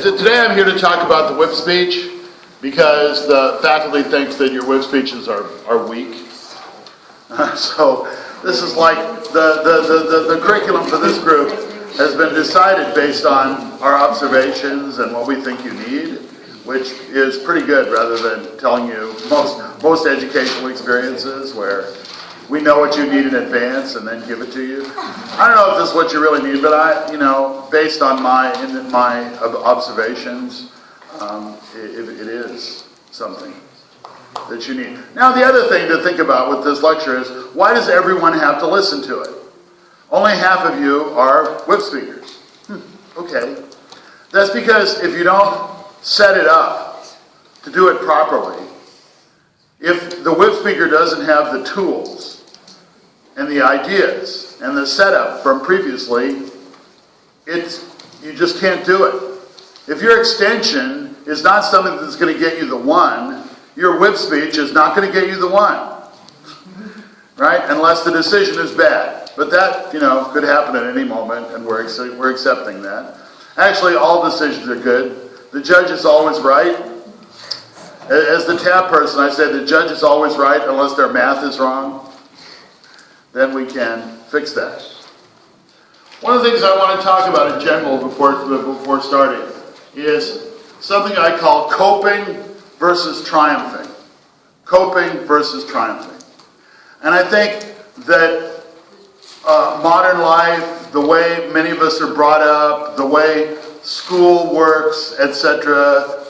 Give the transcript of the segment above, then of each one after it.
Today I'm here to talk about the whip speech because the faculty thinks that your whip speeches are weak. So this is like the curriculum for this group has been decided based on our observations and what we think you need, which is pretty good rather than telling you most educational experiences where we know what you need in advance and then give it to you. I don't know if this is what you really need, but based on my observations, it is something that you need. Now, the other thing to think about with this lecture is, why does everyone have to listen to it? Only half of you are whip speakers. Okay. That's because if you don't set it up to do it properly, if the whip speaker doesn't have the tools and the ideas and the setup from previously, you just can't do it. If your extension is not something that's going to get you the one, your whip speech is not going to get you the one, right? Unless the decision is bad. But that, could happen at any moment, and we're accepting that. Actually, all decisions are good. The judge is always right. As the tab person, I say the judge is always right unless their math is wrong. Then we can fix that. One of the things I want to talk about in general before starting is something I call coping versus triumphing. Coping versus triumphing. And I think that modern life, the way many of us are brought up, the way school works, etc.,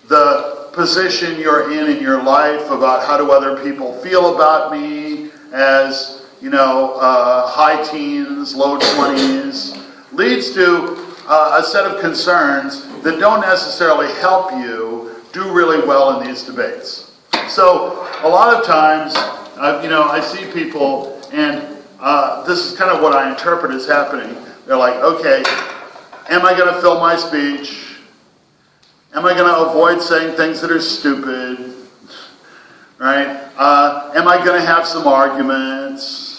the position you're in your life about how do other people feel about me as, high teens, low 20s, leads to a set of concerns that don't necessarily help you do really well in these debates. So a lot of times, I see people, and this is kind of what I interpret as happening. They're like, okay, am I going to fill my speech? Am I going to avoid saying things that are stupid? Right? Am I going to have some arguments?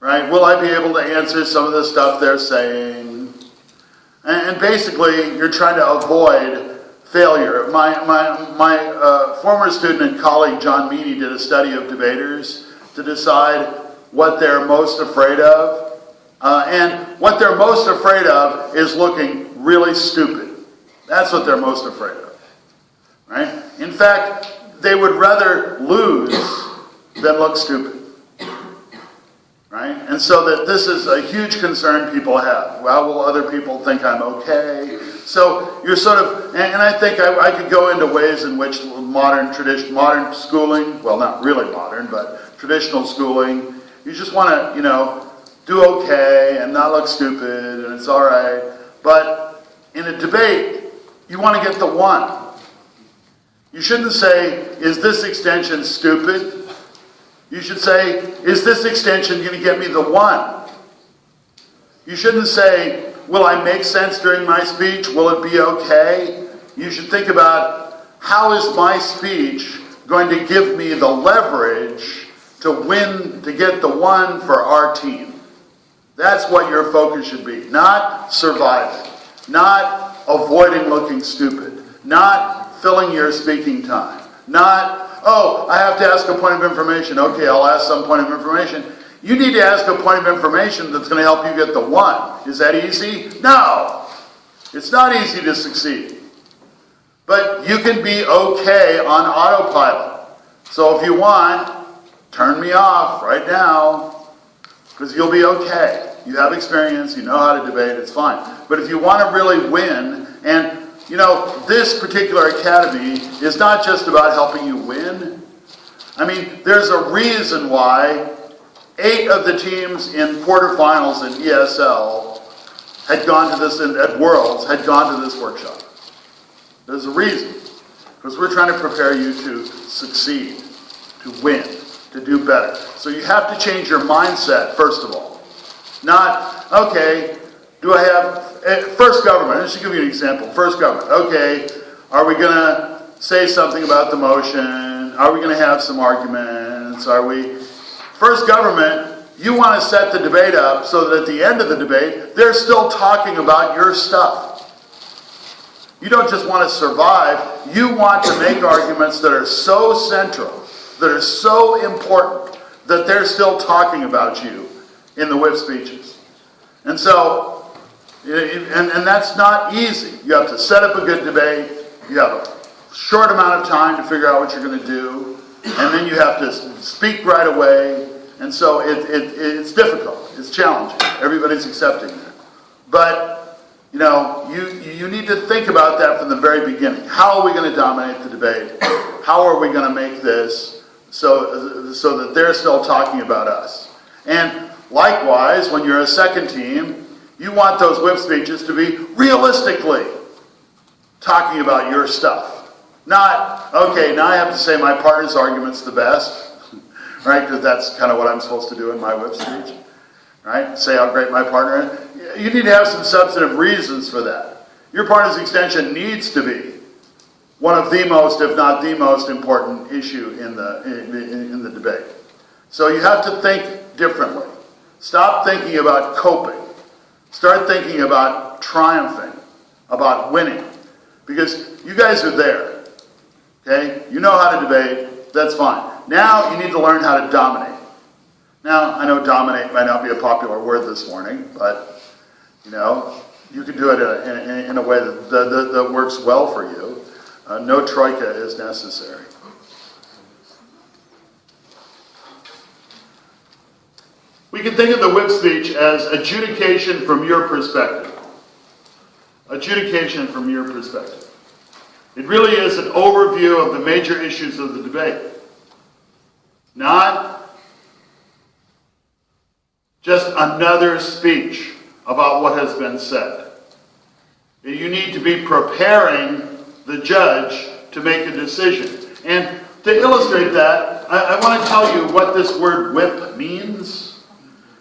Right? Will I be able to answer some of the stuff they're saying? And basically, you're trying to avoid failure. My former student and colleague, John Meany, did a study of debaters to decide what they're most afraid of. And what they're most afraid of is looking really stupid. That's what they're most afraid of. Right? In fact, they would rather lose than look stupid. Right? And so that this is a huge concern people have. Well, will other people think I'm okay? So you're sort of, and I think I could go into ways in which modern schooling, well, not really modern, but traditional schooling, you just want to, do okay and not look stupid and it's all right. But in a debate, you want to get the one. You shouldn't say, is this extension stupid? You should say, is this extension going to get me the one? You shouldn't say, will I make sense during my speech? Will it be okay? You should think about, how is my speech going to give me the leverage to win, to get the one for our team? That's what your focus should be. Not surviving. Not avoiding looking stupid. Not filling your speaking time. Not, oh, I have to ask a point of information. Okay, I'll ask some point of information. You need to ask a point of information that's going to help you get the one. Is that easy? No. It's not easy to succeed. But you can be okay on autopilot. So if you want, turn me off right now, because you'll be okay. You have experience, you know how to debate, it's fine. But if you want to really win, and this particular academy is not just about helping you win. I mean, there's a reason why 8 of the teams in quarterfinals in ESL had gone to this, at Worlds, had gone to this workshop. There's a reason. Because we're trying to prepare you to succeed, to win, to do better. So you have to change your mindset, first of all. Not, okay, do I have, first government, I should give you an example. First government, okay, are we going to say something about the motion? Are we going to have some arguments? First government, you want to set the debate up so that at the end of the debate, they're still talking about your stuff. You don't just want to survive, you want to make arguments that are so central, that are so important, that they're still talking about you in the whip speeches. And so, and that's not easy. You have to set up a good debate, you have a short amount of time to figure out what you're going to do, and then you have to speak right away, and so it's difficult, it's challenging. Everybody's accepting that. But you need to think about that from the very beginning. How are we going to dominate the debate? How are we going to make this so that they're still talking about us? And likewise, when you're a second team, you want those whip speeches to be realistically talking about your stuff. Not, okay, now I have to say my partner's argument's the best, right? Because that's kind of what I'm supposed to do in my whip speech, right? Say how great my partner is. You need to have some substantive reasons for that. Your partner's extension needs to be one of the most, if not the most important issue in the debate. So you have to think differently. Stop thinking about coping. Start thinking about triumphing, about winning. Because you guys are there. Okay? You know how to debate. That's fine. Now you need to learn how to dominate. Now, I know dominate might not be a popular word this morning, but you can do it in a way that works well for you. No troika is necessary. We can think of the whip speech as adjudication from your perspective. Adjudication from your perspective. It really is an overview of the major issues of the debate. Not just another speech about what has been said. You need to be preparing the judge to make a decision. And to illustrate that, I want to tell you what this word whip means.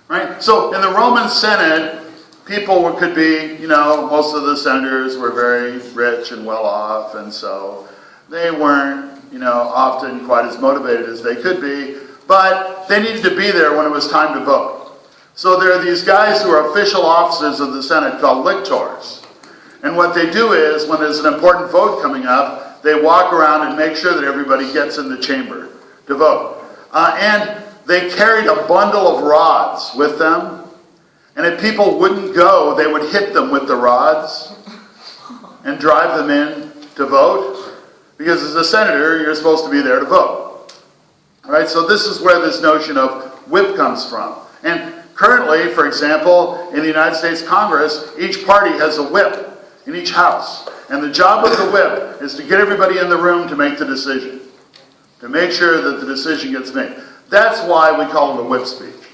Right? So in the Roman Senate, people could be, most of the senators were very rich and well off, and so they weren't, often quite as motivated as they could be, but they needed to be there when it was time to vote. So there are these guys who are official officers of the Senate called lictors. And what they do is, when there's an important vote coming up, they walk around and make sure that everybody gets in the chamber to vote. And they carried a bundle of rods with them. And if people wouldn't go, they would hit them with the rods and drive them in to vote. Because as a senator, you're supposed to be there to vote. All right, so this is where this notion of whip comes from. And currently, for example, in the United States Congress, each party has a whip in each house. And the job of the whip is to get everybody in the room to make the decision. To make sure that the decision gets made. That's why we call it a whip speech.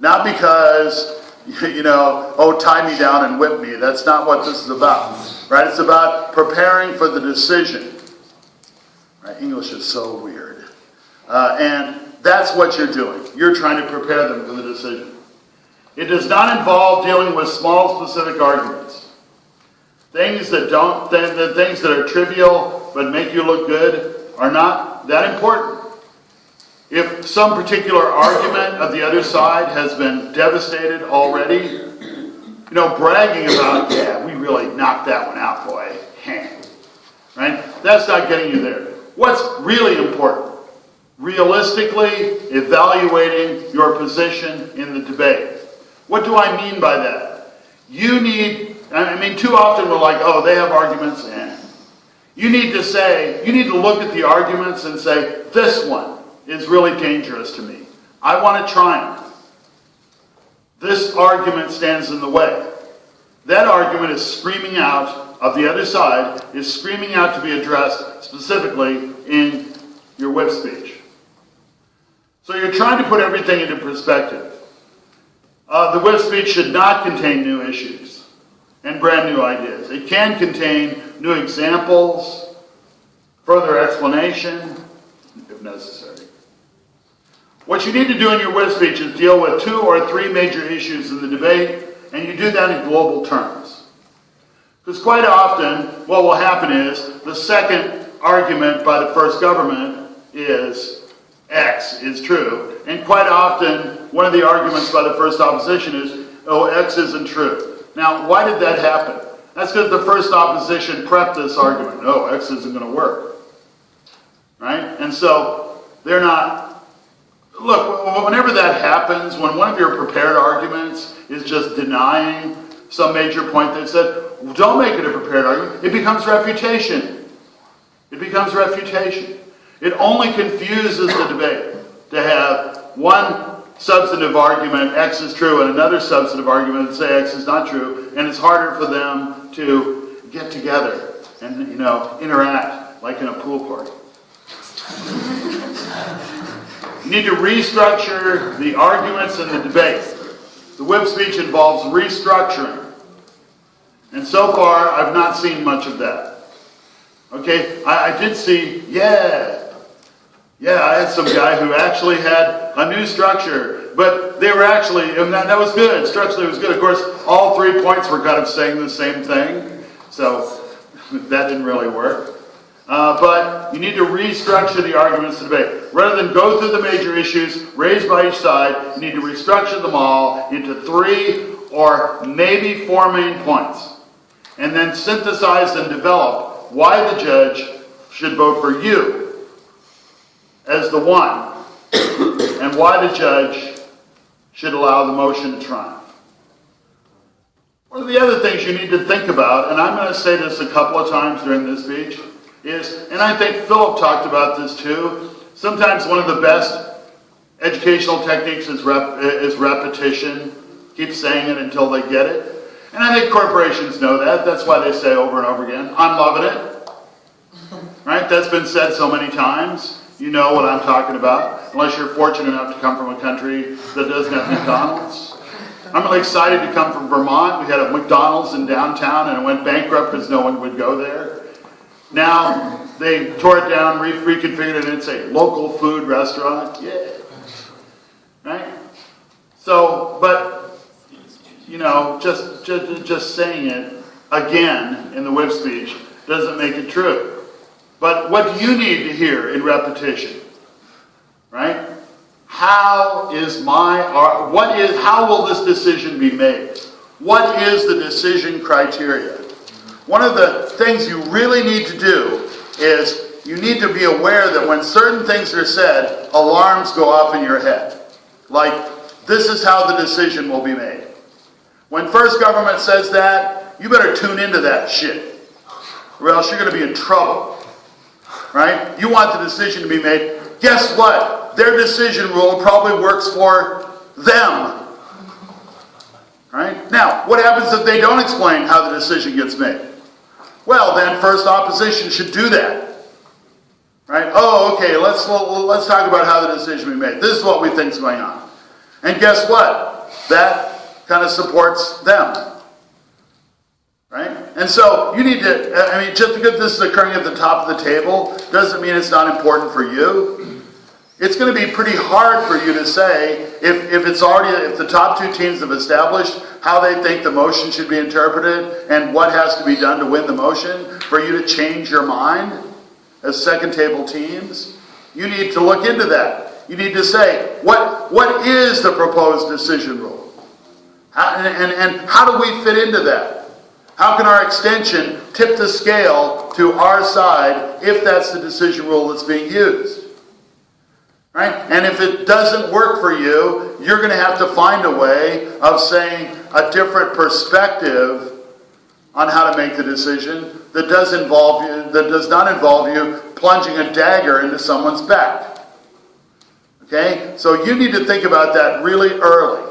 Not because, tie me down and whip me. That's not what this is about. Right? It's about preparing for the decision. Right? English is so weird. And that's what you're doing. You're trying to prepare them for the decision. It does not involve dealing with small specific arguments. Things that are trivial but make you look good are not that important. If some particular argument of the other side has been devastated already, bragging about, we really knocked that one out, boy. Right? That's not getting you there. What's really important? Realistically evaluating your position in the debate. What do I mean by that? Too often we're like, they have arguments, You need to look at the arguments and say, this one is really dangerous to me. I want to triumph. This argument stands in the way. That argument is screaming out, of the other side, is screaming out to be addressed specifically in your whip speech. So you're trying to put everything into perspective. The whip speech should not contain new issues and brand new ideas. It can contain new examples, further explanation, if necessary. What you need to do in your whip speech is deal with 2 or 3 major issues in the debate, and you do that in global terms. Because quite often, what will happen is, the second argument by the first government is X is true. And quite often, one of the arguments by the first opposition is, X isn't true. Now, why did that happen? That's because the first opposition prepped this argument. No, X isn't going to work. Right? And so they're not... Look, whenever that happens, when one of your prepared arguments is just denying some major point they've said, don't make it a prepared argument. It becomes refutation. It becomes refutation. It only confuses the debate to have one substantive argument, X is true, and another substantive argument that say X is not true, and it's harder for them to get together and, interact like in a pool party. You need to restructure the arguments in the debate. The whip speech involves restructuring. And so far, I've not seen much of that. Okay, I did see, I had some guy who actually had a new structure, but they were actually, and that was good. Structurally, it was good. Of course, all 3 points were kind of saying the same thing, so that didn't really work. But you need to restructure the arguments to debate. Rather than go through the major issues raised by each side, you need to restructure them all into 3 or maybe 4 main points. And then synthesize and develop why the judge should vote for you as the one, and why the judge should allow the motion to triumph. One of the other things you need to think about, and I'm going to say this a couple of times during this speech, is, and I think Philip talked about this too, sometimes one of the best educational techniques is repetition. Keep saying it until they get it. And I think corporations know that. That's why they say over and over again, I'm loving it. Right? That's been said so many times. You know what I'm talking about. Unless you're fortunate enough to come from a country that doesn't have McDonald's. I'm really excited to come from Vermont. We had a McDonald's in downtown and it went bankrupt because no one would go there. Now they tore it down, reconfigured it, and it's a local food restaurant. Yeah. Right? So, but just saying it again in the whip speech doesn't make it true. But what do you need to hear in repetition? Right? How will this decision be made? What is the decision criteria? One of the things you really need to do is you need to be aware that when certain things are said, alarms go off in your head. Like, this is how the decision will be made. When First Government says that, you better tune into that shit, or else you're going to be in trouble. Right? You want the decision to be made. Guess what? Their decision rule probably works for them. Right? Now, what happens if they don't explain how the decision gets made? Well, then first opposition should do that. Right? Oh, okay, let's talk about how the decision will be made. This is what we think is going on. And guess what? That kind of supports them. Right? And so you need to, just because this is occurring at the top of the table doesn't mean it's not important for you. It's going to be pretty hard for you to say, if the top 2 teams have established how they think the motion should be interpreted and what has to be done to win the motion, for you to change your mind as second table teams. You need to look into that. You need to say, what is the proposed decision rule? And how do we fit into that? How can our extension tip the scale to our side if that's the decision rule that's being used? Right? And if it doesn't work for you, you're going to have to find a way of saying a different perspective on how to make the decision that does not involve you plunging a dagger into someone's back. Okay? So you need to think about that really early.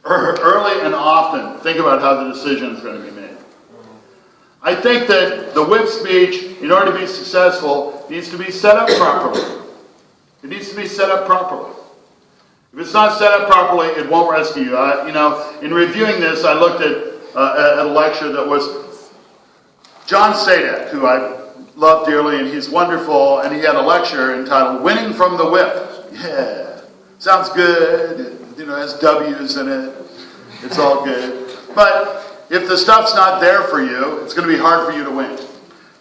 Early and often, think about how the decision is going to be made. I think that the whip speech, in order to be successful, needs to be set up properly. It needs to be set up properly. If it's not set up properly, it won't rescue you. In reviewing this, I looked at a lecture that was John Sadek, who I love dearly, and he's wonderful, and he had a lecture entitled "Winning from the Whip." Yeah, sounds good. Has W's in it. It's all good. But if the stuff's not there for you, it's going to be hard for you to win.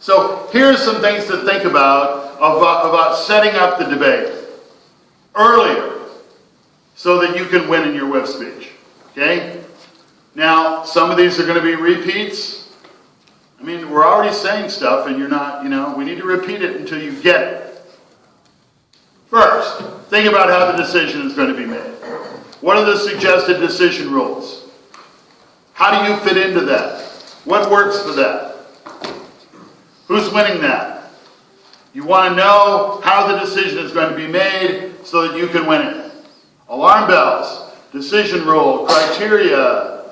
So here's some things to think about setting up the debate earlier so that you can win in your whip speech. Okay? Now, some of these are going to be repeats. I mean, we're already saying stuff and you're not, we need to repeat it until you get it. First, think about how the decision is going to be made. What are the suggested decision rules? How do you fit into that? What works for that? Who's winning that? You want to know how the decision is going to be made so that you can win it. Alarm bells, decision rule, criteria.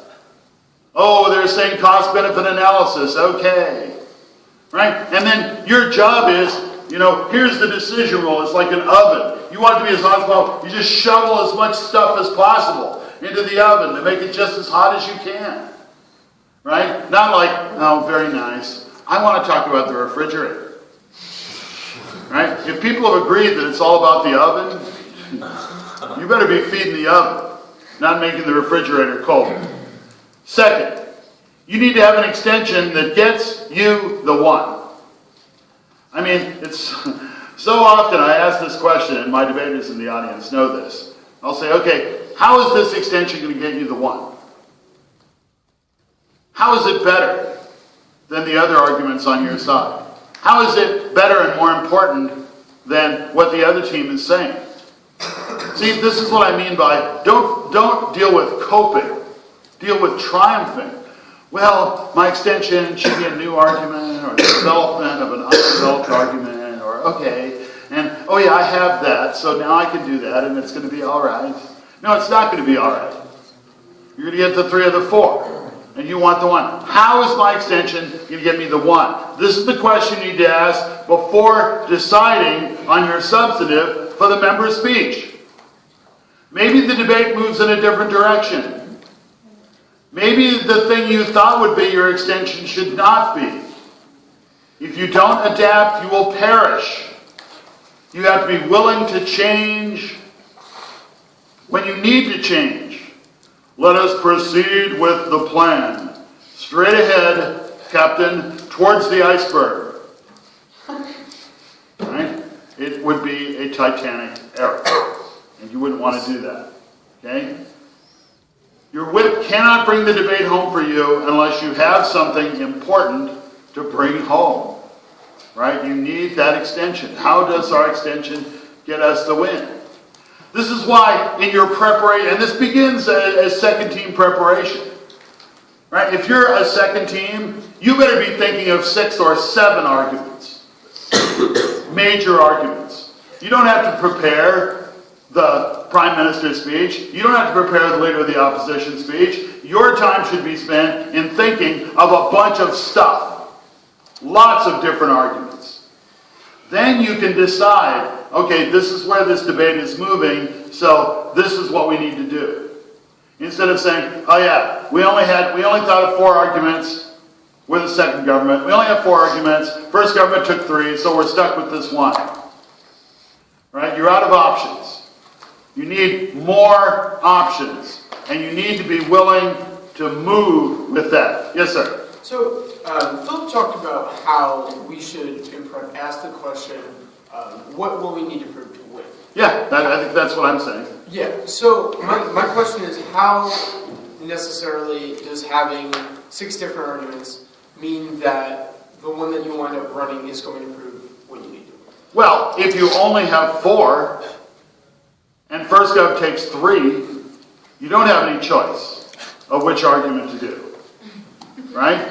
Oh, they're saying cost-benefit analysis. Okay. Right? And then your job is, here's the decision rule. It's like an oven. You want it to be as hot as possible. You just shovel as much stuff as possible into the oven to make it just as hot as you can. Right? Not like, oh, very nice. I want to talk about the refrigerator. Right? If people have agreed that it's all about the oven, you better be feeding the oven, not making the refrigerator cold. Second, you need to have an extension that gets you the one. I mean, it's so often I ask this question, and my debaters in the audience know this. I'll say, okay, how is this extension going to get you the one? How is it better than the other arguments on your side? How is it better and more important than what the other team is saying? See, this is what I mean by don't deal with coping. Deal with triumphing. Well, my extension should be a new argument or the development of an undeveloped argument or okay. And oh yeah, I have that, so now I can do that and it's going to be all right. No, it's not going to be all right. You're going to get the 3 of the 4. And you want the 1. How is my extension going to get me the 1? This is the question you need to ask before deciding on your substantive for the member's speech. Maybe the debate moves in a different direction. Maybe the thing you thought would be your extension should not be. If you don't adapt, you will perish. You have to be willing to change when you need to change. Let us proceed with the plan. Straight ahead, Captain, towards the iceberg. Right? It would be a titanic error. And you wouldn't want to do that. Okay? Your whip cannot bring the debate home for you unless you have something important to bring home. Right? You need that extension. How does our extension get us the win? This is why in your preparation, and this begins as second team preparation. Right? If you're a second team, you better be thinking of 6 or 7 arguments. Major arguments. You don't have to prepare the Prime Minister's speech. You don't have to prepare the Leader of the Opposition speech. Your time should be spent in thinking of a bunch of stuff. Lots of different arguments. Then you can decide, okay, this is where this debate is moving, so this is what we need to do. Instead of saying, oh yeah, we only thought of 4 arguments. We're the second government. We only have 4 arguments. First government took 3, so we're stuck with this one. Right? You're out of options. You need more options, and you need to be willing to move with that. Yes, sir? So, Philip talked about how we should ask the question, what will we need to prove to win? Yeah, I think that's what I'm saying. Yeah, so my question is, how necessarily does having 6 different arguments mean that the one that you wind up running is going to prove what you need to win? Well, if you only have 4, and First Gov takes 3, you don't have any choice of which argument to do. Right?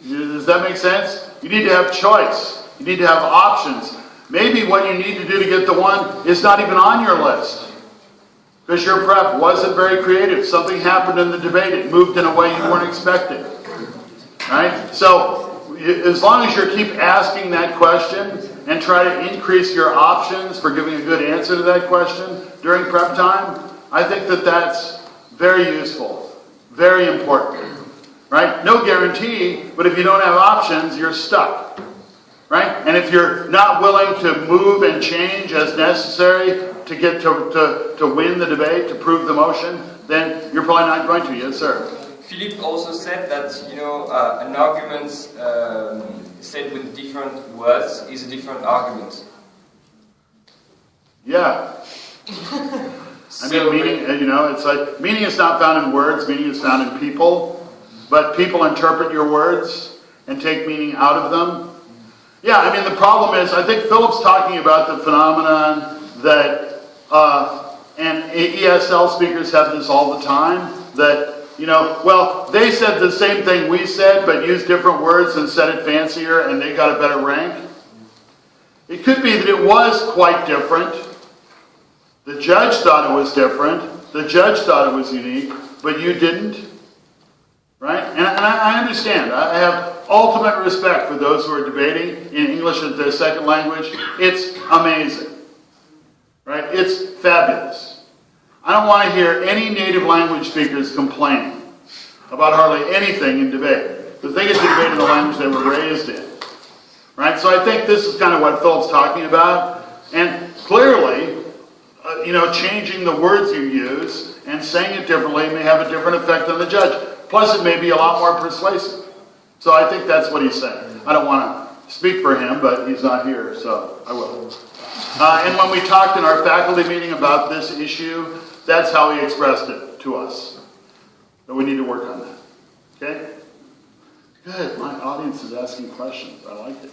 Does that make sense? You need to have choice. You need to have options. Maybe what you need to do to get the 1 is not even on your list. Because your prep wasn't very creative. Something happened in the debate. It moved in a way you weren't expecting. Right? So, as long as you keep asking that question and try to increase your options for giving a good answer to that question during prep time, I think that that's very useful, very important. Right? No guarantee, but if you don't have options, you're stuck. Right? And if you're not willing to move and change as necessary to get to win the debate, to prove the motion, then you're probably not going to. Yes, sir. Philip also said that an argument said with different words is a different argument. Yeah. I mean, meaning, it's like meaning is not found in words. Meaning is found in people. But people interpret your words, and take meaning out of them? Yeah, I mean, the problem is, I think Philip's talking about the phenomenon that, and ESL speakers have this all the time, that, you know, well, they said the same thing we said, but used different words and said it fancier, and they got a better rank. It could be that it was quite different. The judge thought it was different. The judge thought it was unique, but you didn't. Right? And I understand. I have ultimate respect for those who are debating in English as their second language. It's amazing. Right? It's fabulous. I don't want to hear any native language speakers complaining about hardly anything in debate, because they get to debate in the language they were raised in. Right? So I think this is kind of what Philip's talking about. And clearly, you know, changing the words you use and saying it differently may have a different effect on the judge. Plus, it may be a lot more persuasive. So I think that's what he's saying. I don't want to speak for him, but he's not here, so I will. And when we talked in our faculty meeting about this issue, that's how he expressed it to us. That we need to work on that. Okay? Good. My audience is asking questions. I like it.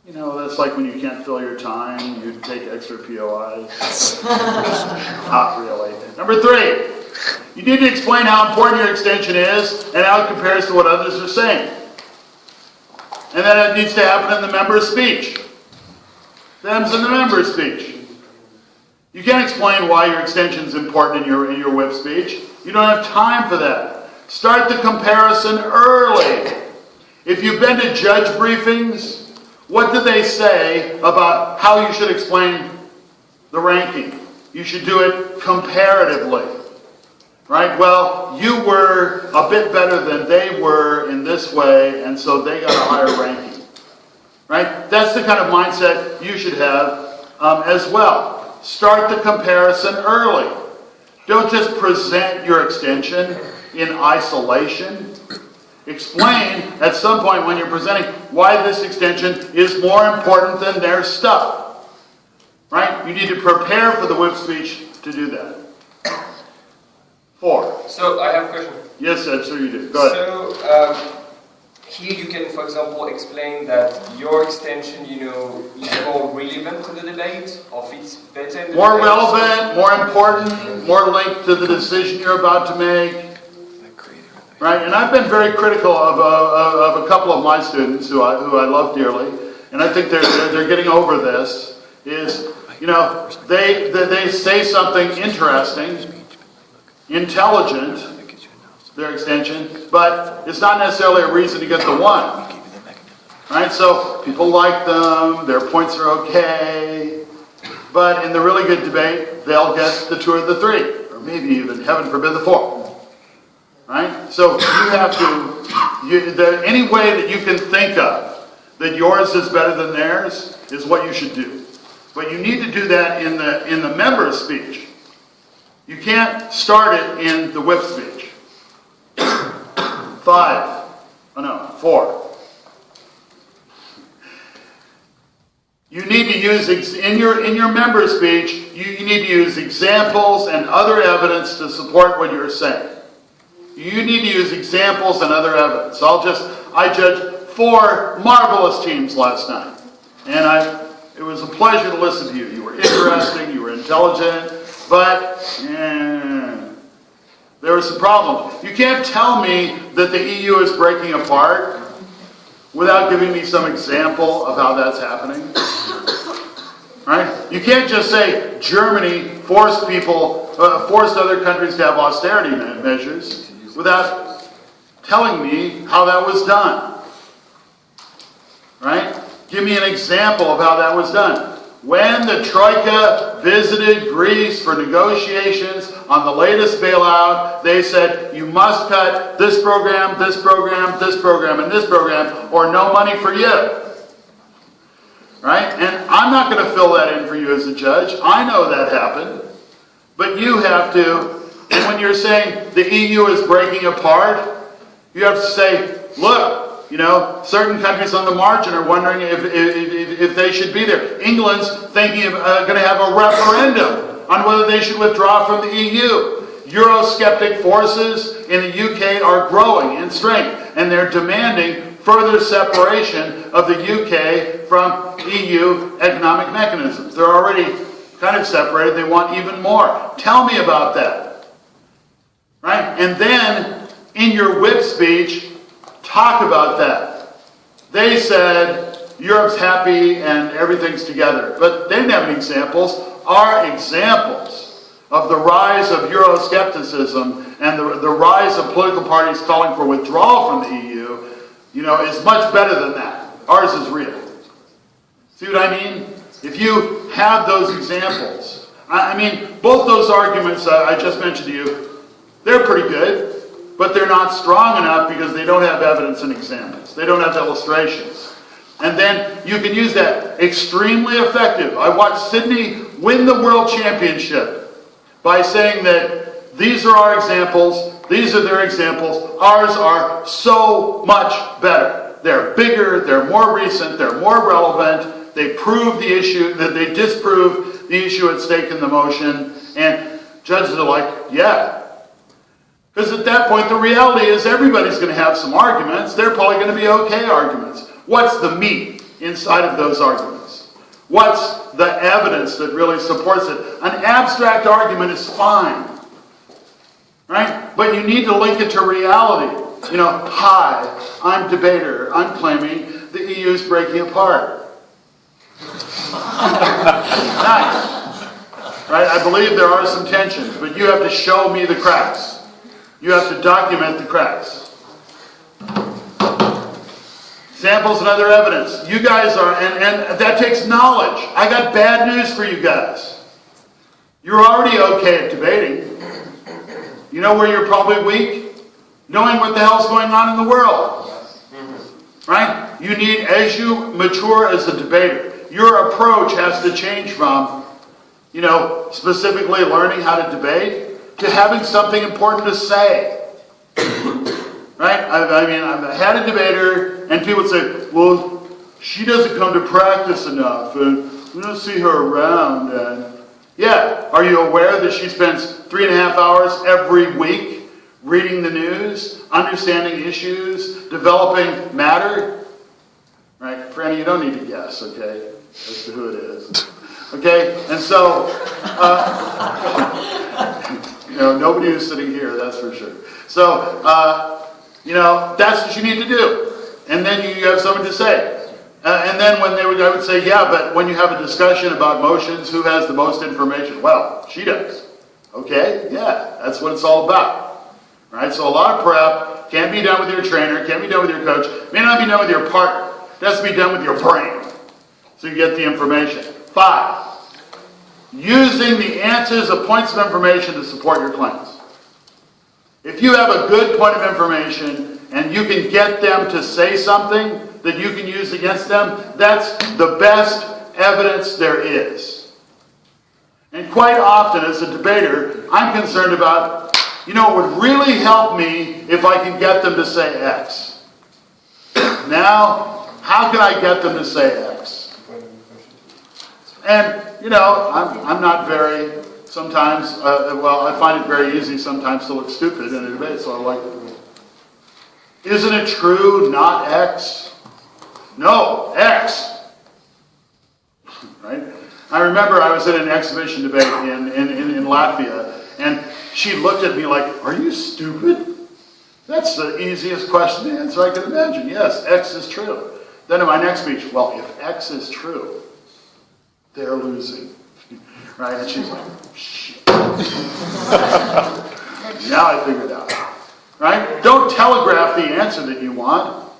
You know, that's like when you can't fill your time, you take extra POIs. Not really. Number 3. You need to explain how important your extension is and how it compares to what others are saying. And then it needs to happen in the member's speech. Them's in the member's speech. You can't explain why your extension is important in your whip speech. You don't have time for that. Start the comparison early. If you've been to judge briefings, what do they say about how you should explain the ranking? You should do it comparatively. Right? Well, you were a bit better than they were in this way, and so they got a higher ranking. Right? That's the kind of mindset you should have as well. Start the comparison early. Don't just present your extension in isolation. Explain at some point when you're presenting why this extension is more important than their stuff. Right? You need to prepare for the whip speech to do that. 4. So I have a question. Yes, Ed, sure you do. Go ahead. So here you can, for example, explain that your extension, you know, is more relevant to the debate, or fits better in the More debate. relevant, more important, more linked to the decision you're about to make. Right? And I've been very critical of a couple of my students who I love dearly, and I think they're getting over this. Is, you know, they say something interesting, intelligent, their extension, but it's not necessarily a reason to get the 1. Right? So people like them, their points are okay, but in the really good debate, they'll get the 2 or the 3, or maybe even, heaven forbid, the 4. Right? So you have to, any way that you can think of that yours is better than theirs is what you should do. But you need to do that in the member's speech. You can't start it in the whip speech. 4. You need to use, in your member speech, you need to use examples and other evidence to support what you're saying. You need to use examples and other evidence. I judged 4 marvelous teams last night. And it was a pleasure to listen to you. You were interesting, you were intelligent, but there were some problems. You can't tell me that the EU is breaking apart without giving me some example of how that's happening. Right? You can't just say Germany forced other countries to have austerity measures without telling me how that was done. Right? Give me an example of how that was done. When the Troika visited Greece for negotiations on the latest bailout, they said, you must cut this program, this program, this program, and this program, or no money for you. Right? And I'm not going to fill that in for you as a judge. I know that happened. But you have to. And when you're saying the EU is breaking apart, you have to say, look, you know, certain countries on the margin are wondering if they should be there. England's thinking of going to have a referendum on whether they should withdraw from the EU. Eurosceptic forces in the UK are growing in strength, and they're demanding further separation of the UK from EU economic mechanisms. They're already kind of separated. They want even more. Tell me about that. Right? And then, in your whip speech, talk about that. They said Europe's happy and everything's together. But they didn't have any examples. Our examples of the rise of Euroscepticism and the rise of political parties calling for withdrawal from the EU, is much better than that. Ours is real. See what I mean? If you have those examples, both those arguments I just mentioned to you, they're pretty good, but they're not strong enough because they don't have evidence and examples. They don't have illustrations. And then you can use that extremely effective. I watched Sydney win the world championship by saying that these are our examples, these are their examples, ours are so much better. They're bigger, they're more recent, they're more relevant, they prove the issue, that they disprove the issue at stake in the motion, and judges are like, yeah. Because at that point the reality is everybody's going to have some arguments, they're probably going to be okay arguments. What's the meat inside of those arguments? What's the evidence that really supports it? An abstract argument is fine, right? But you need to link it to reality. Hi, I'm debater. I'm claiming the EU is breaking apart. Nice. Right? I believe there are some tensions, but you have to show me the cracks. You have to document the cracks. Examples and other evidence. You guys are, and that takes knowledge. I got bad news for you guys. You're already okay at debating. You know where you're probably weak? Knowing what the hell's going on in the world. Right? You need, as you mature as a debater, your approach has to change from, specifically learning how to debate to having something important to say. Right? I've had a debater, and people say, well, she doesn't come to practice enough, and we don't see her around. And yeah, are you aware that she spends 3.5 hours every week reading the news, understanding issues, developing matter? Right? Franny, you don't need to guess, okay, as to who it is. Okay? And so, nobody who's sitting here, that's for sure. So, that's what you need to do. And then you have something to say. And then I would say, yeah, but when you have a discussion about motions, who has the most information? Well, she does. Okay? Yeah, that's what it's all about. Right? So a lot of prep can't be done with your trainer, can't be done with your coach, may not be done with your partner. It has to be done with your brain. So you get the information. 5, using the answers of points of information to support your claims. If you have a good point of information and you can get them to say something that you can use against them, that's the best evidence there is. And quite often as a debater, I'm concerned about, it would really help me if I can get them to say X. Now, how can I get them to say X? And, I'm not very... Sometimes, I find it very easy sometimes to look stupid in a debate, so I like it. Isn't it true, not X? No, X. Right? I remember I was at an exhibition debate in Latvia, and she looked at me like, are you stupid? That's the easiest question to answer I can imagine. Yes, X is true. Then in my next speech, well, if X is true, they're losing. Right? And she's like, shit. Now I figured it out. Right? Don't telegraph the answer that you want.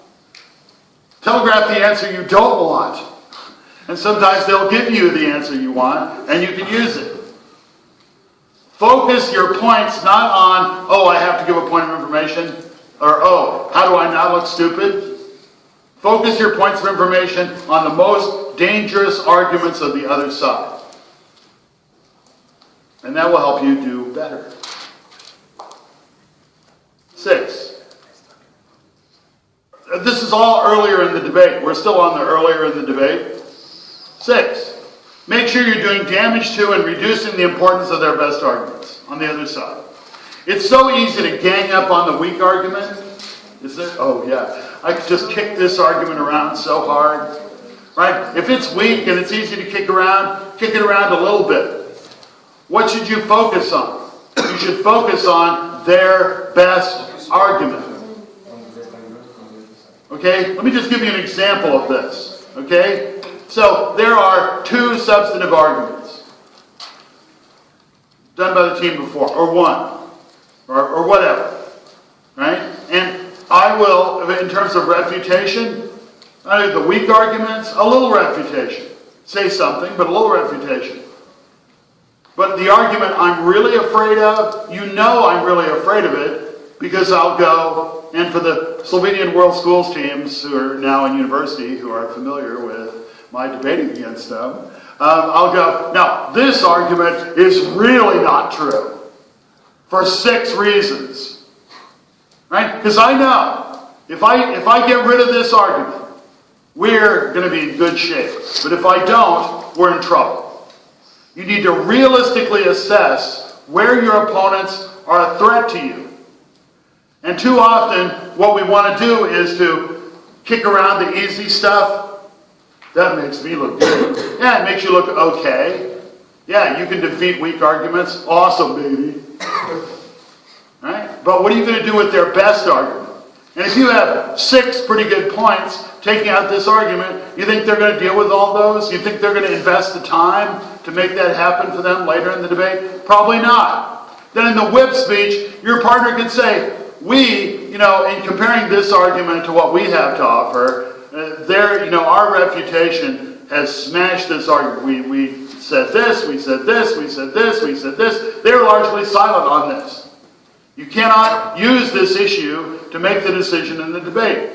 Telegraph the answer you don't want. And sometimes they'll give you the answer you want, and you can use it. Focus your points not on, I have to give a point of information, or, how do I not look stupid? Focus your points of information on the most dangerous arguments of the other side. And that will help you do better. 6. This is all earlier in the debate. We're still on the earlier in the debate. 6. Make sure you're doing damage to and reducing the importance of their best arguments on the other side. It's so easy to gang up on the weak argument. Is it? Oh, yeah. I could just kick this argument around so hard. Right? If it's weak and it's easy to kick it around a little bit. What should you focus on? You should focus on their best argument. Okay? Let me just give you an example of this. Okay? So, there are two substantive arguments done by the team before, or one, or whatever. Right? And I will, in terms of refutation, the weak arguments, a little refutation. Say something, but a little refutation. But the argument I'm really afraid of, you know I'm really afraid of it, because I'll go, and for the Slovenian World Schools teams who are now in university, who are familiar with my debating against them, I'll go, now, this argument is really not true. For 6 reasons. Right? Because I know, if I get rid of this argument, we're going to be in good shape. But if I don't, we're in trouble. You need to realistically assess where your opponents are a threat to you. And too often, what we want to do is to kick around the easy stuff. That makes me look good. Yeah, it makes you look okay. Yeah, you can defeat weak arguments. Awesome, baby. Right? But what are you going to do with their best argument? And if you have 6 pretty good points taking out this argument, you think they're going to deal with all those? You think they're going to invest the time to make that happen for them later in the debate? Probably not. Then in the whip speech, your partner can say, in comparing this argument to what we have to offer, our refutation has smashed this argument. We said this, we said this, we said this, we said this. They're largely silent on this. You cannot use this issue to make the decision in the debate.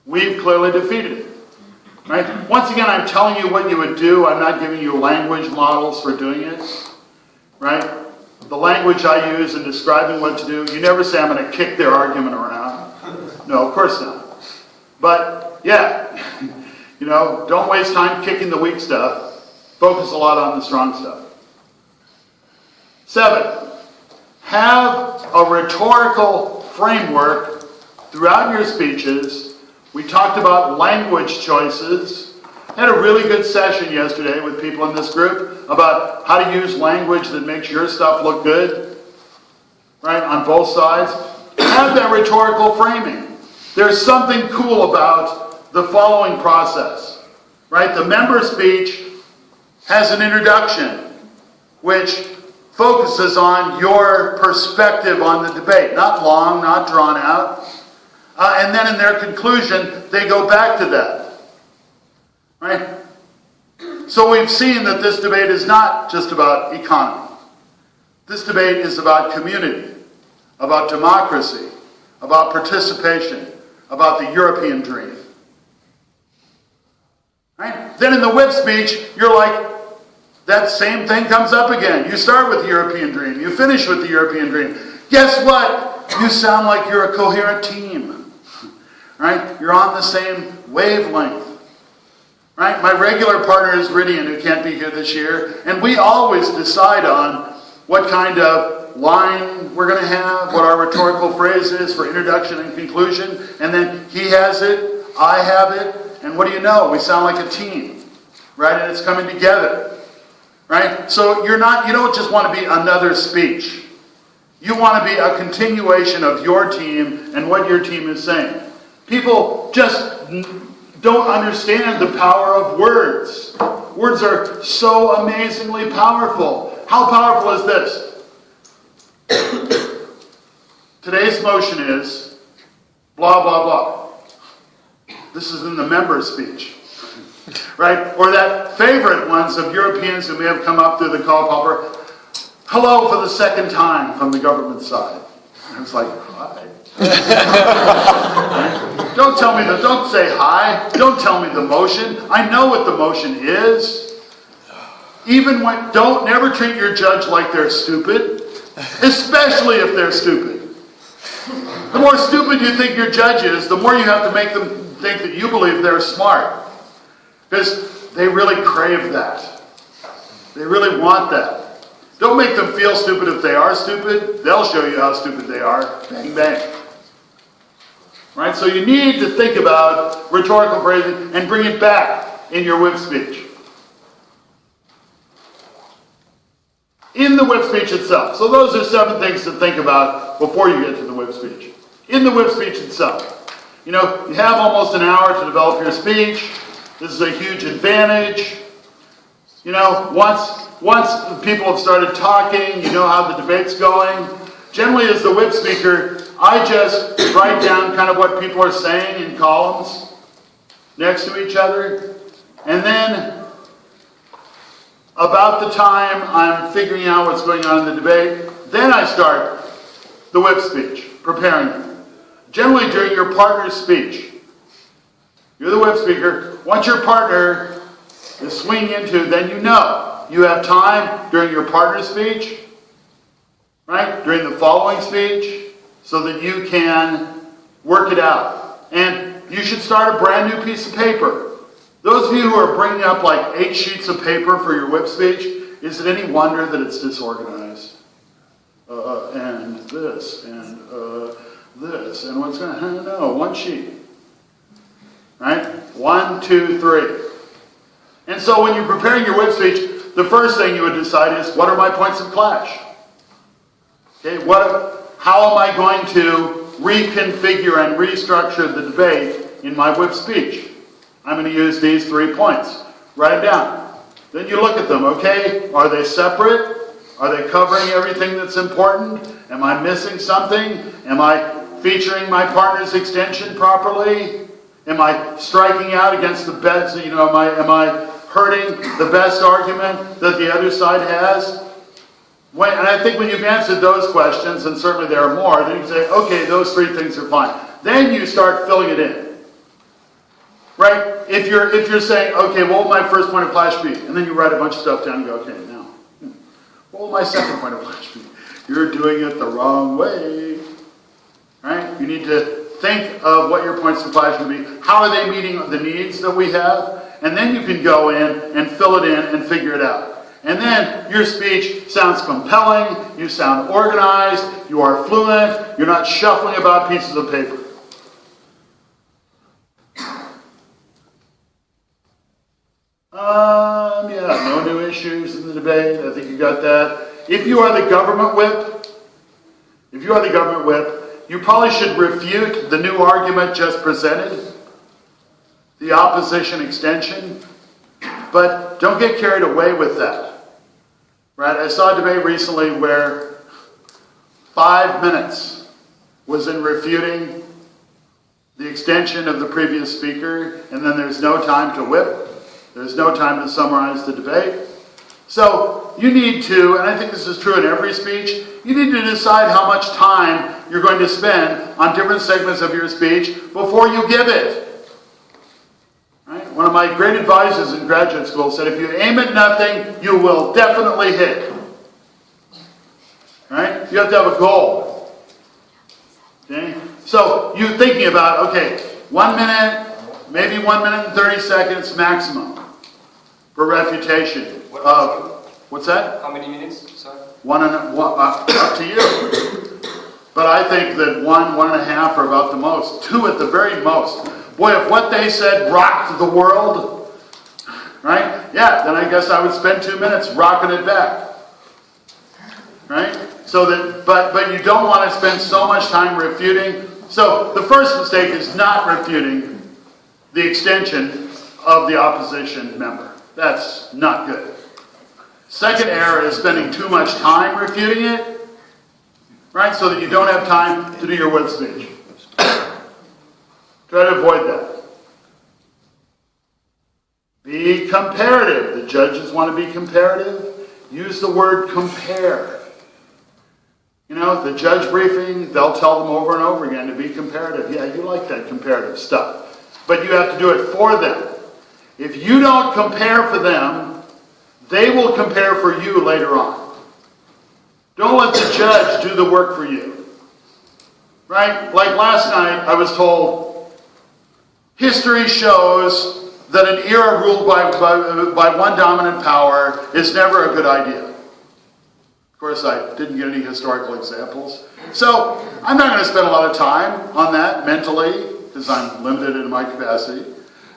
We've clearly defeated it. Right? Once again, I'm telling you what you would do. I'm not giving you language models for doing it. Right? The language I use in describing what to do, you never say I'm going to kick their argument around. No, of course not. But, yeah, don't waste time kicking the weak stuff. Focus a lot on the strong stuff. 7. Have a rhetorical framework throughout your speeches. We talked about language choices. I had a really good session yesterday with people in this group about how to use language that makes your stuff look good, right, on both sides. Have that rhetorical framing. There's something cool about the following process, right? The member speech has an introduction, which focuses on your perspective on the debate. Not long, not drawn out. And then in their conclusion, they go back to that. Right? So we've seen that this debate is not just about economy. This debate is about community, about democracy, about participation, about the European dream. Right? Then in the whip speech, you're like, that same thing comes up again. You start with the European dream. You finish with the European dream. Guess what? You sound like you're a coherent team. Right? You're on the same wavelength. Right? My regular partner is Ridian, who can't be here this year. And we always decide on what kind of line we're going to have, what our rhetorical phrase is for introduction and conclusion. And then he has it, I have it. And what do you know? We sound like a team. Right? And it's coming together. Right? So you don't just want to be another speech. You want to be a continuation of your team and what your team is saying. People just don't understand the power of words. Words are so amazingly powerful. How powerful is this? Today's motion is blah, blah, blah. This is in the member speech. Right? Or that favorite ones of Europeans who may have come up through the call popper. Hello for the second time from the government side. And it's like, hi. Don't say hi. Don't tell me the motion. I know what the motion is. Never treat your judge like they're stupid. Especially if they're stupid. The more stupid you think your judge is, the more you have to make them think that you believe they're smart. Because they really crave that. They really want that. Don't make them feel stupid if they are stupid. They'll show you how stupid they are. Bang, bang. Right? So you need to think about rhetorical phrasing and bring it back in your whip speech. In the whip speech itself. So those are 7 things to think about before you get to the whip speech. In the whip speech itself. You know, you have almost an hour to develop your speech. This is a huge advantage. You know, once people have started talking, you know how the debate's going. Generally, as the whip speaker, I just write down kind of what people are saying in columns next to each other. And then, about the time I'm figuring out what's going on in the debate, then I start the whip speech, preparing it. Generally during your partner's speech. You're the whip speaker. Once your partner is swinging into, then you know you have time during your partner's speech, right? During the following speech, so that you can work it out. And you should start a brand new piece of paper. Those of you who are bringing up like 8 sheets of paper for your whip speech, is it any wonder that it's disorganized? And this, and this, and what's going to, no, 1 sheet. Right? 1, 2, 3. And so when you're preparing your whip speech, the first thing you would decide is, what are my points of clash? Okay, how am I going to reconfigure and restructure the debate in my whip speech? I'm going to use these 3 points. Write them down. Then you look at them, okay? Are they separate? Are they covering everything that's important? Am I missing something? Am I featuring my partner's extension properly? Am I striking out against the best, am I hurting the best argument that the other side has? And I think when you've answered those questions, and certainly there are more, then you can say, okay, those 3 things are fine. Then you start filling it in. Right? If you're saying, okay, what will my first point of clash be? And then you write a bunch of stuff down and go, okay, now, what will my second point of clash be? You're doing it the wrong way. Right? You need to think of what your points of clash will be. How are they meeting the needs that we have? And then you can go in and fill it in and figure it out. And then your speech sounds compelling, you sound organized, you are fluent, you're not shuffling about pieces of paper. No new issues in the debate. I think you got that. If you are the government whip, you probably should refute the new argument just presented, the opposition extension, but don't get carried away with that. Right? I saw a debate recently where 5 minutes was in refuting the extension of the previous speaker, and then there's no time to whip. There's no time to summarize the debate. So you need to, and I think this is true in every speech, you need to decide how much time you're going to spend on different segments of your speech before you give it. Right? One of my great advisors in graduate school said, if you aim at nothing, you will definitely hit. Right? You have to have a goal. Okay? So you're thinking about, okay, 1 minute, maybe 1 minute and 30 seconds maximum for refutation of, what's that? How many minutes? Sorry. Up to you. But I think that 1, 1.5 are about the most. 2 at the very most. Boy, if what they said rocked the world, right? Yeah, then I guess I would spend 2 minutes rocking it back. Right? So that, but you don't want to spend so much time refuting. So the first mistake is not refuting the extension of the opposition member. That's not good. Second error is spending too much time refuting it, right? So that you don't have time to do your whip speech. Try to avoid that. Be comparative. The judges want to be comparative. Use the word compare. The judge briefing, they'll tell them over and over again to be comparative. Yeah, you like that comparative stuff. But you have to do it for them. If you don't compare for them, they will compare for you later on. Don't let the judge do the work for you. Right? Like last night, I was told, history shows that an era ruled by one dominant power is never a good idea. Of course, I didn't get any historical examples. So I'm not going to spend a lot of time on that mentally, because I'm limited in my capacity.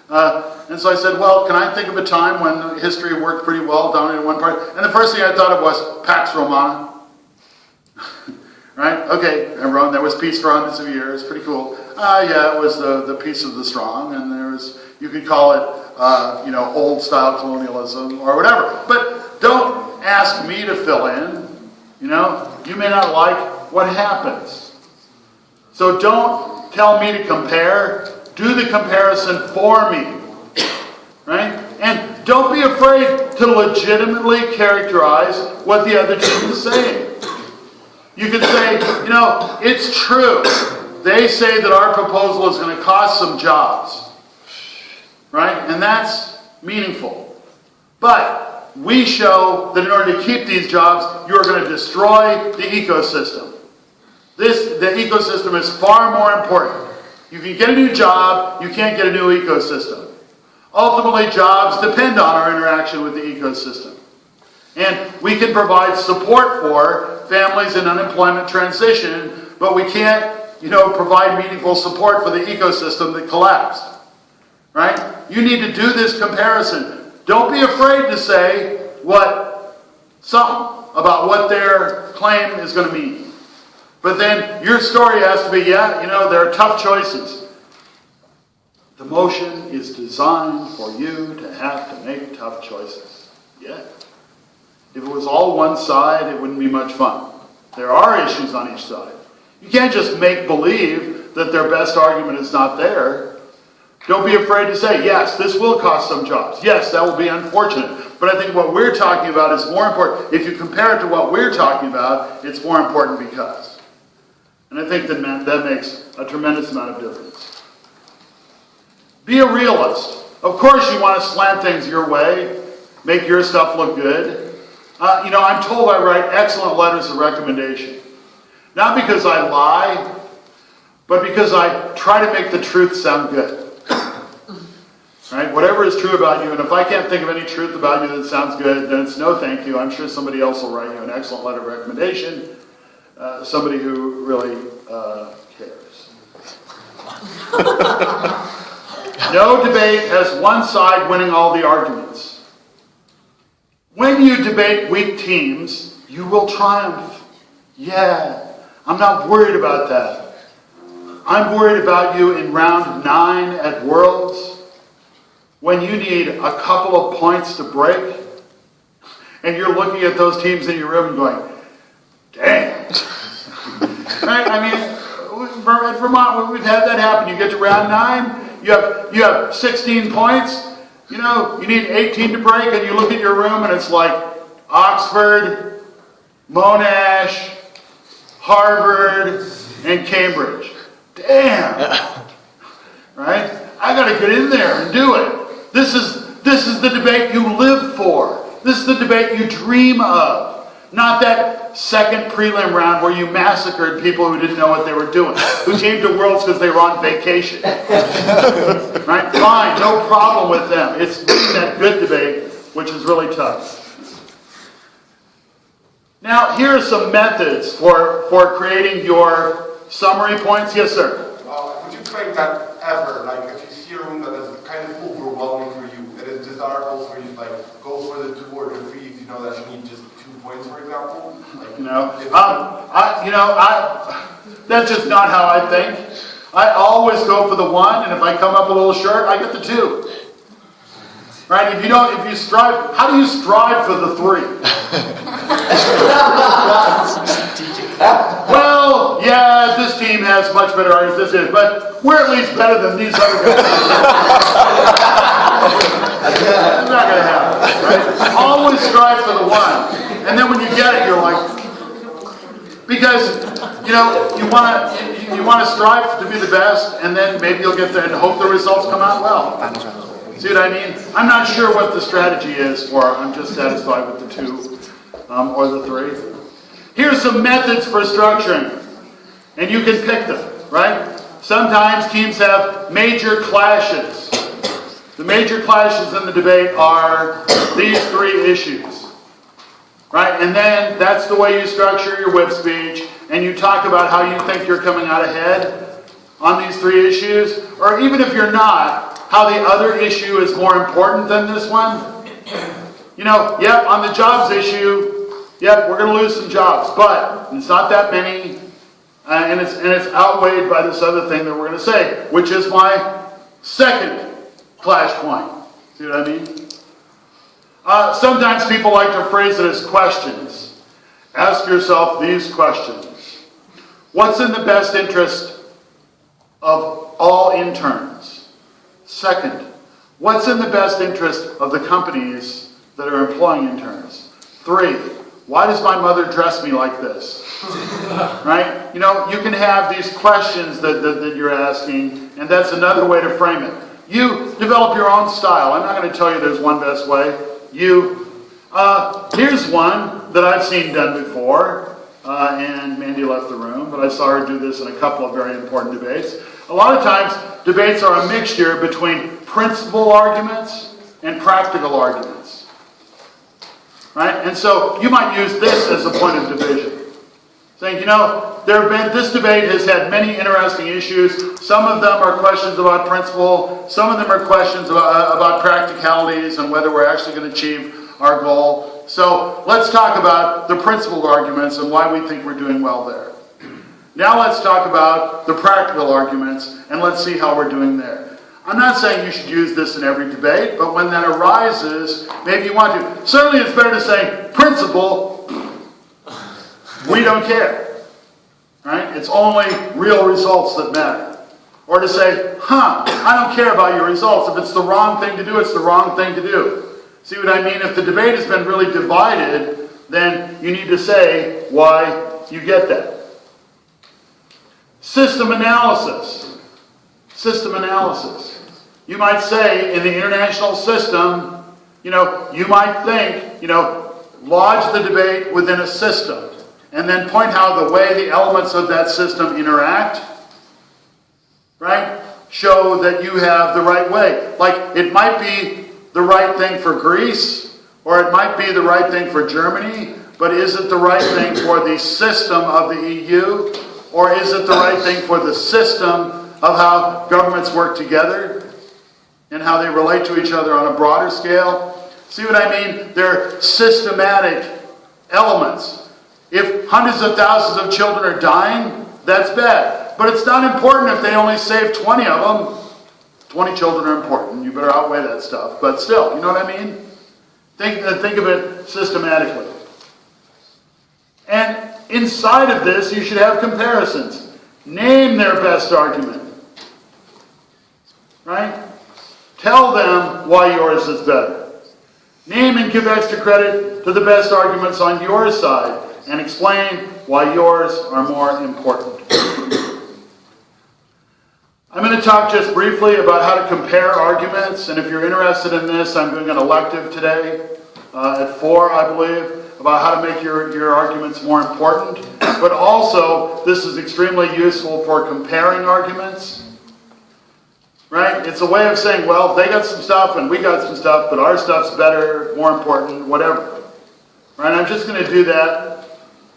And so I said, well, can I think of a time when history worked pretty well down in one part? And the first thing I thought of was Pax Romana. Right? Okay, everyone, there was peace for hundreds of years. Pretty cool. Yeah, it was the peace of the strong, and there was, you could call it, old-style colonialism or whatever. But don't ask me to fill in. You may not like what happens. So don't tell me to compare. Do the comparison for me. Right? And don't be afraid to legitimately characterize what the other team is saying. You could say, it's true. They say that our proposal is going to cost some jobs. Right? And that's meaningful. But we show that in order to keep these jobs, you're going to destroy the ecosystem. The ecosystem is far more important. You can get a new job, you can't get a new ecosystem. Ultimately, jobs depend on our interaction with the ecosystem. And we can provide support for families in unemployment transition, but we can't, provide meaningful support for the ecosystem that collapsed. Right? You need to do this comparison. Don't be afraid to say something about what their claim is going to mean. But then your story has to be, there are tough choices. The motion is designed for you to have to make tough choices. Yeah. If it was all one side, it wouldn't be much fun. There are issues on each side. You can't just make believe that their best argument is not there. Don't be afraid to say, yes, this will cost some jobs. Yes, that will be unfortunate. But I think what we're talking about is more important. If you compare it to what we're talking about, it's more important because. And I think that makes a tremendous amount of difference. Be a realist. Of course you want to slant things your way, make your stuff look good. I'm told I write excellent letters of recommendation. Not because I lie, but because I try to make the truth sound good. Right? Whatever is true about you, and if I can't think of any truth about you that sounds good, then it's no thank you. I'm sure somebody else will write you an excellent letter of recommendation. Somebody who really cares. No debate has one side winning all the arguments. When you debate weak teams, you will triumph. Yeah, I'm not worried about that. I'm worried about you in round 9 at Worlds, when you need a couple of points to break, and you're looking at those teams in your room and going, dang. Right? I mean, at Vermont, we've had that happen. You get to round 9, you have 16 points, you need 18 to break, and you look at your room and it's like Oxford, Monash, Harvard, and Cambridge. Damn. Right? I got to get in there and do it. This is the debate you live for. This is the debate you dream of. Not that second prelim round where you massacred people who didn't know what they were doing, who came to Worlds because they were on vacation. Right? Fine, no problem with them. It's that good debate, which is really tough. Now, here are some methods for creating your summary points. Yes, sir? Would you claim that ever, if you see a room that is kind of overwhelming for you, it is desirable for you to go for the 2 or the 3 if you know that you need just 2 points, for example? That's just not how I think. I always go for the 1, and if I come up a little short, I get the 2. Right? If you strive, how do you strive for the 3? Well, yeah, this team has much better arguments than this is, but we're at least better than these other guys. It's not going to happen, right? Always strive for the 1. And then when you get it, you're like, because, you want to strive to be the best, and then maybe you'll get there and hope the results come out well. See what I mean? I'm not sure what the strategy is for. I'm just satisfied with the 2 or the 3. Here's some methods for structuring, and you can pick them, right? Sometimes teams have major clashes. The major clashes in the debate are these 3 issues. right? And then that's the way you structure your whip speech, and you talk about how you think you're coming out ahead on these three issues, or even if you're not, how the other issue is more important than this one. You know, yep, on the jobs issue, yep, we're going to lose some jobs, but it's not that many, and it's outweighed by this other thing that we're going to say, which is my second clash point. See what I mean? Sometimes people like to phrase it as questions. Ask yourself these questions. What's in the best interest of all interns? Second, what's in the best interest of the companies that are employing interns? 3, why does my mother dress me like this? Right? You know, you can have these questions that you're asking, and that's another way to frame it. You develop your own style. I'm not going to tell you there's one best way. Here's one that I've seen done before, and Mandy left the room, but I saw her do this in a couple of very important debates. A lot of times, debates are a mixture between principle arguments and practical arguments. Right? And so you might use this as a point of division. Saying, you know, this debate has had many interesting issues. Some of them are questions about principle. Some of them are questions about practicalities and whether we're actually going to achieve our goal. So let's talk about the principled arguments and why we think we're doing well there. Now let's talk about the practical arguments and let's see how we're doing there. I'm not saying you should use this in every debate, but when that arises, maybe you want to. Certainly it's better to say, principle, we don't care. Right? It's only real results that matter. Or to say, I don't care about your results. If it's the wrong thing to do, it's the wrong thing to do. See what I mean? If the debate has been really divided, then you need to say why you get that. System analysis. System analysis. You might say in the international system, you know, you might think, you know, lodge the debate within a system. And then point how the way the elements of that system interact, right, show that you have the right way. Like, it might be the right thing for Greece, or it might be the right thing for Germany, but is it the right thing for the system of the EU? Or is it the right thing for the system of how governments work together and how they relate to each other on a broader scale? See what I mean? They're systematic elements. If hundreds of thousands of children are dying, that's bad. But it's not important if they only save 20 of them. 20 children are important. You better outweigh that stuff. But still, you know what I mean? Think of it systematically. And inside of this, you should have comparisons. Name their best argument. Right? Tell them why yours is better. Name and give extra credit to the best arguments on your side. And explain why yours are more important. I'm going to talk just briefly about how to compare arguments, and if you're interested in this, I'm doing an elective today at 4, I believe, about how to make your arguments more important. But also, this is extremely useful for comparing arguments. Right? It's a way of saying, well, they got some stuff and we got some stuff, but our stuff's better, more important, whatever. Right? I'm just going to do that.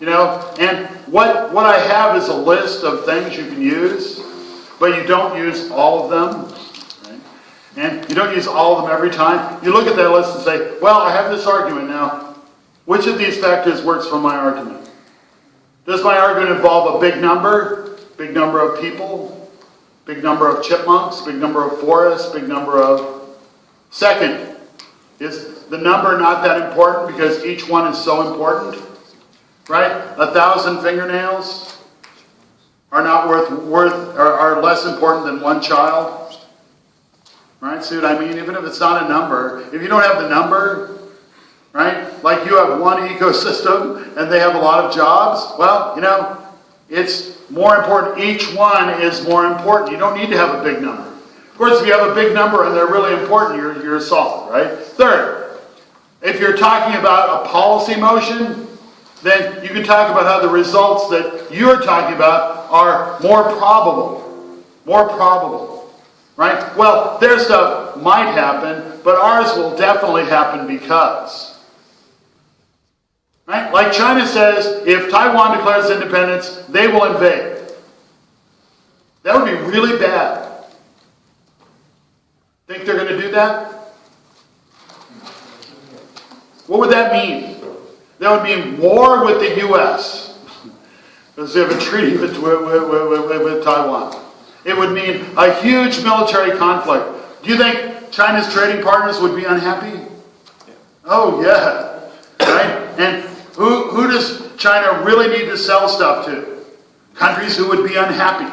You know, and what I have is a list of things you can use, but you don't use all of them. Right? And you don't use all of them every time. You look at that list and say, well, I have this argument now. Which of these factors works for my argument? Does my argument involve a big number of people, big number of chipmunks, big number of forests, big number of... Second, is the number not that important because each one is so important? Right? 1,000 fingernails are not are less important than one child. Right? See what I mean? Even if it's not a number, if you don't have the number, right? Like you have one ecosystem and they have a lot of jobs, well, you know, it's more important. Each one is more important. You don't need to have a big number. Of course, if you have a big number and they're really important, you're solid, right? Third, if you're talking about a policy motion, then you can talk about how the results that you're talking about are more probable. More probable. Right? Well, their stuff might happen, but ours will definitely happen because. Right? Like China says, if Taiwan declares independence, they will invade. That would be really bad. Think they're going to do that? What would that mean? That would mean war with the U.S. because they have a treaty with Taiwan. It would mean a huge military conflict. Do you think China's trading partners would be unhappy? Oh, yeah. Right? And who does China really need to sell stuff to? Countries who would be unhappy.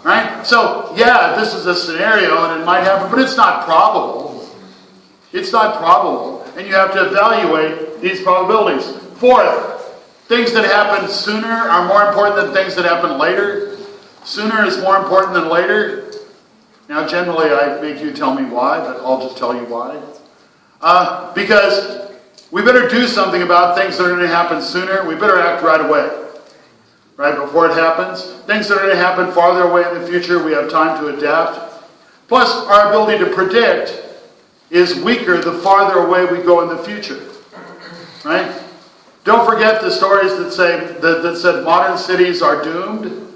Right? So, yeah, this is a scenario and it might happen, but it's not probable. It's not probable. And you have to evaluate these probabilities. Fourth, things that happen sooner are more important than things that happen later. Sooner is more important than later. Now, generally, I make you tell me why, but I'll just tell you why. Because we better do something about things that are going to happen sooner. We better act right away. Right before it happens. Things that are going to happen farther away in the future, we have time to adapt. Plus, our ability to predict is weaker the farther away we go in the future. Right? Don't forget the stories that said modern cities are doomed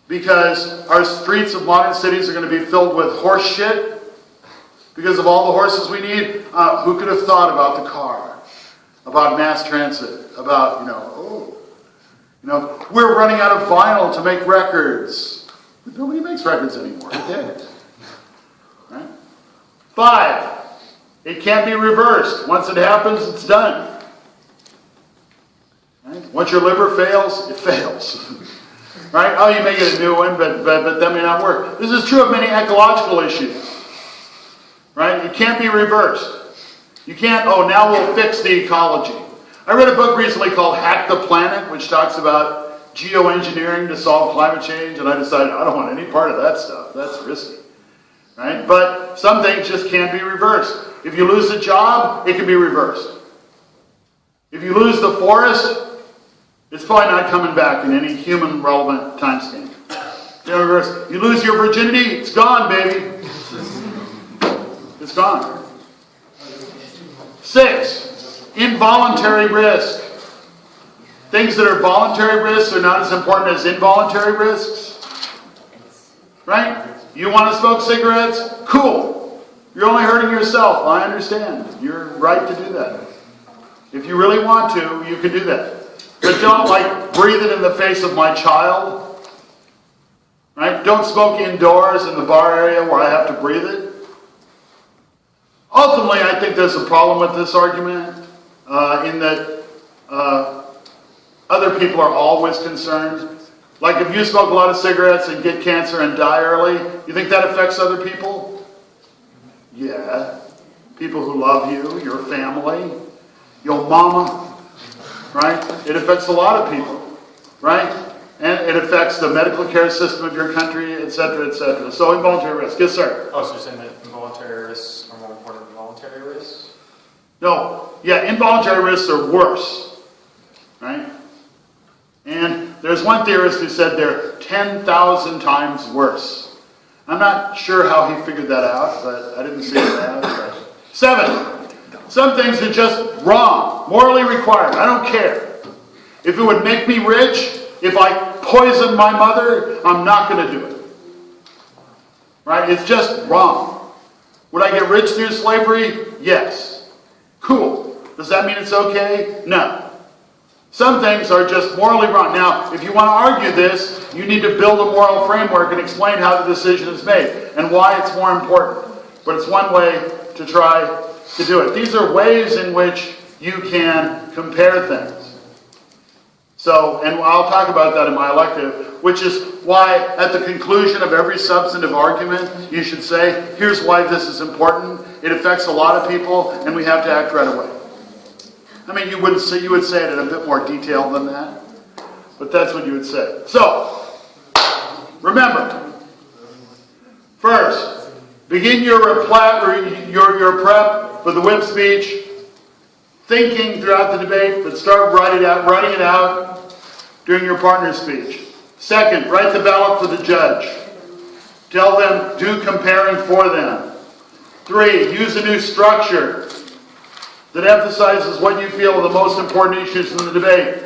because our streets of modern cities are going to be filled with horse shit because of all the horses we need. Who could have thought about the car, about mass transit, about, we're running out of vinyl to make records. Nobody makes records anymore. Okay. Right? 5, it can't be reversed. Once it happens, it's done. Right? Once your liver fails, it fails. Right? Oh, you may get a new one, but that may not work. This is true of many ecological issues. Right? It can't be reversed. You can't, now we'll fix the ecology. I read a book recently called Hack the Planet, which talks about geoengineering to solve climate change, and I decided I don't want any part of that stuff. That's risky. Right? But some things just can't be reversed. If you lose a job, it can be reversed. If you lose the forest, it's probably not coming back in any human relevant time span. You lose your virginity, it's gone, baby. It's gone. 6, involuntary risk. Things that are voluntary risks are not as important as involuntary risks. Right? You want to smoke cigarettes? Cool. You're only hurting yourself. I understand. You're right to do that. If you really want to, you can do that. But don't, breathe it in the face of my child. Right? Don't smoke indoors in the bar area where I have to breathe it. Ultimately, I think there's a problem with this argument in that other people are always concerned. Like if you smoke a lot of cigarettes and get cancer and die early, you think that affects other people? Yeah. People who love you, your family, your mama, right? It affects a lot of people, right? And it affects the medical care system of your country, etc., etc. So involuntary risk. Yes, sir? Oh, so you're saying that involuntary risks are more important than voluntary risks? No. Yeah, involuntary risks are worse, right? And there's one theorist who said they're 10,000 times worse. I'm not sure how he figured that out, but I didn't see it out. 7, some things are just wrong, morally required. I don't care. If it would make me rich, if I poison my mother, I'm not going to do it. Right? It's just wrong. Would I get rich through slavery? Yes. Cool. Does that mean it's okay? No. Some things are just morally wrong. Now, if you want to argue this, you need to build a moral framework and explain how the decision is made and why it's more important. But it's one way to try to do it. These are ways in which you can compare things. So, and I'll talk about that in my elective, which is why at the conclusion of every substantive argument, you should say, here's why this is important. It affects a lot of people, and we have to act right away. I mean, you would say it in a bit more detail than that, but that's what you would say. So, remember, first, begin your prep for the whip speech, thinking throughout the debate, but start writing it out during your partner's speech. Second, write the ballot for the judge. Tell them, do comparing for them. 3, use a new structure. that emphasizes what you feel are the most important issues in the debate.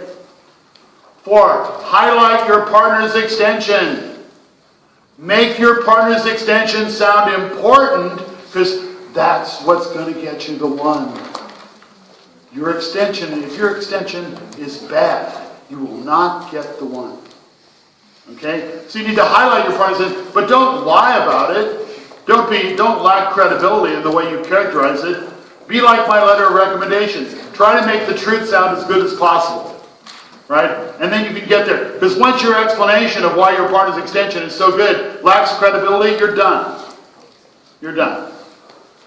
4, highlight your partner's extension. Make your partner's extension sound important, because that's what's going to get you the one. Your extension, if your extension is bad, you will not get the one. Okay? So you need to highlight your partner's, but don't lie about it. Don't lack credibility in the way you characterize it. Be like my letter of recommendations. Try to make the truth sound as good as possible. Right? And then you can get there. Because once your explanation of why your partner's extension is so good lacks credibility, you're done. You're done.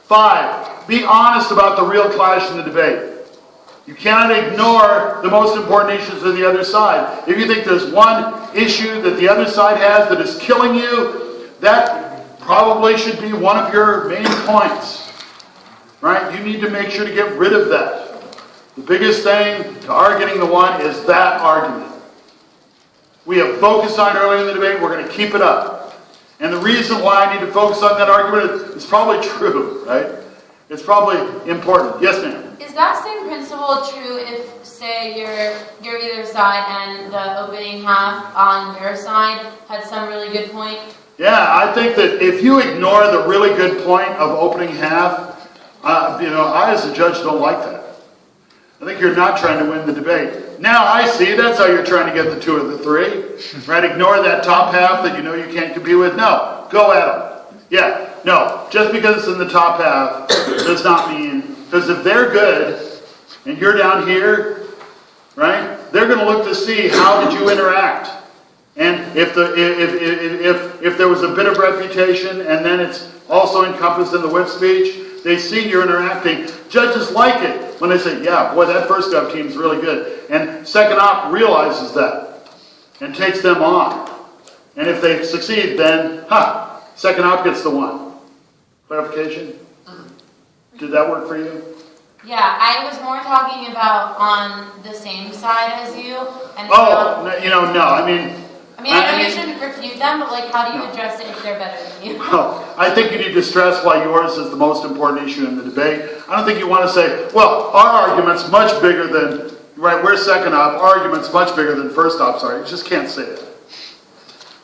5, be honest about the real clash in the debate. You cannot ignore the most important issues of the other side. If you think there's one issue that the other side has that is killing you, that probably should be one of your main points. Right? You need to make sure to get rid of that. The biggest thing to arguing the one is that argument. We have focused on it earlier in the debate. We're going to keep it up. And the reason why I need to focus on that argument is probably true, right? It's probably important. Yes, ma'am? Is that same principle true if, say, you're either side and the opening half on your side had some really good point? Yeah, I think that if you ignore the really good point of opening half, I as a judge don't like that. I think you're not trying to win the debate. Now I see that's how you're trying to get the 2 of the 3. Right? Ignore that top half that you know you can't compete with. No, go at them. Yeah, no, just because it's in the top half does not mean, because if they're good and you're down here, right, they're going to look to see how did you interact. And if there was a bit of reputation and then it's also encompassed in the whip speech, they see you're interacting. Judges like it when they say, yeah, boy, that first gov team is really good. And second op realizes that and takes them on. And if they succeed, then, second op gets the one. Clarification? Did that work for you? Yeah, I was more talking about on the same side as you. And Oh, no. I mean, I know you shouldn't refute them, but like, how do you address it if they're better than you? Well, I think you need to stress why yours is the most important issue in the debate. I don't think you want to say, well, our argument's much bigger than, right, we're second op, our argument's much bigger than first op, sorry. You just can't say it.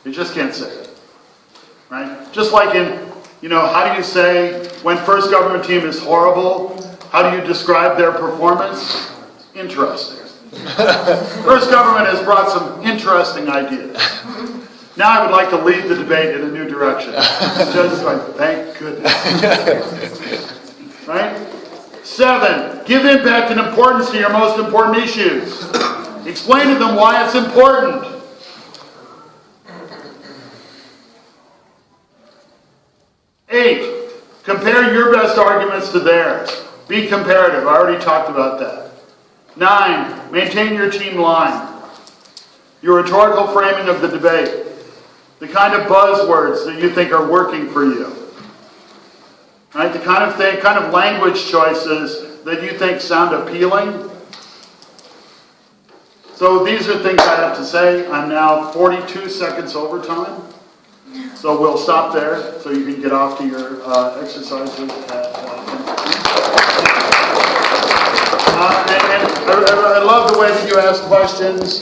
You just can't say it. Right? Just like in, how do you say when first government team is horrible, how do you describe their performance? Interesting. First government has brought some interesting ideas. Now I would like to lead the debate in a new direction. The judge is like, thank goodness. Right? 7, give impact and importance to your most important issues. Explain to them why it's important. 8, compare your best arguments to theirs. Be comparative. I already talked about that. 9, maintain your team line. Your rhetorical framing of the debate. The kind of buzzwords that you think are working for you. Right? The kind of language choices that you think sound appealing. So these are things I have to say. I'm now 42 seconds over time. So we'll stop there so you can get off to your exercises. And I love the way that you ask questions.